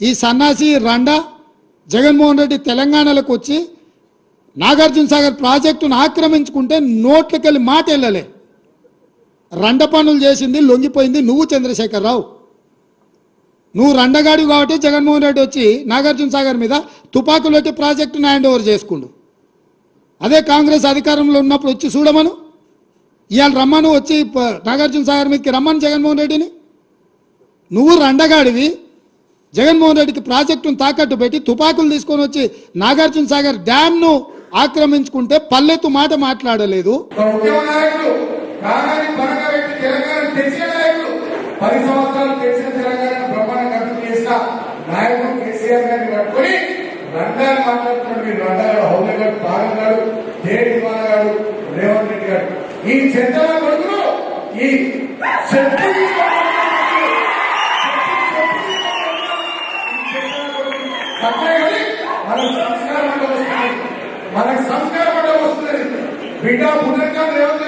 ఈ సన్నాసి రండా జగన్మోహన్ రెడ్డి తెలంగాణలోకి వచ్చి నాగార్జున సాగర్ ప్రాజెక్టును ఆక్రమించుకుంటే నోట్లకెళ్ళి మాట వెళ్ళలే. రండ పనులు చేసింది లొంగిపోయింది నువ్వు చంద్రశేఖరరావు. నువ్వు రండగాడి కాబట్టి జగన్మోహన్ రెడ్డి వచ్చి నాగార్జున సాగర్ మీద తుపాకులు పెట్టి ప్రాజెక్టును హ్యాండ్ ఓవర్ చేసుకుండు. అదే కాంగ్రెస్ అధికారంలో ఉన్నప్పుడు వచ్చి చూడమను, ఇవాళ రమ్మను, వచ్చి నాగార్జున సాగర్ మీదకి రమ్మను జగన్మోహన్ రెడ్డిని. నువ్వు రండగాడివి, జగన్మోహన్ రెడ్డికి ప్రాజెక్టును తాకట్టు పెట్టి తుపాకులు తీసుకొని వచ్చి నాగార్జున సాగర్ డ్యామ్ను ఆక్రమించుకుంటే పల్లెత్తు మాట మాట్లాడలేదు. 10 సంవత్సరాలు తెచ్చిన తెలంగాణ బ్రహ్మాండంగా అభివృద్ధి చేసిన నాయకుడు కేసీఆర్ గారిని పట్టుకుని రంగాన్ని మాట్లాడుతున్నాడు. మీరు రంగాడు, హౌలగాడు, పాగంగాడు, దేవి మానగాడు, రేవంత్ రెడ్డి గారు, ఈ చెత్తల కొడుకులు ఈ మనకు సంస్కారం అంటే వస్తుంది. బిడ్డ పునర్కాలు రేవంత్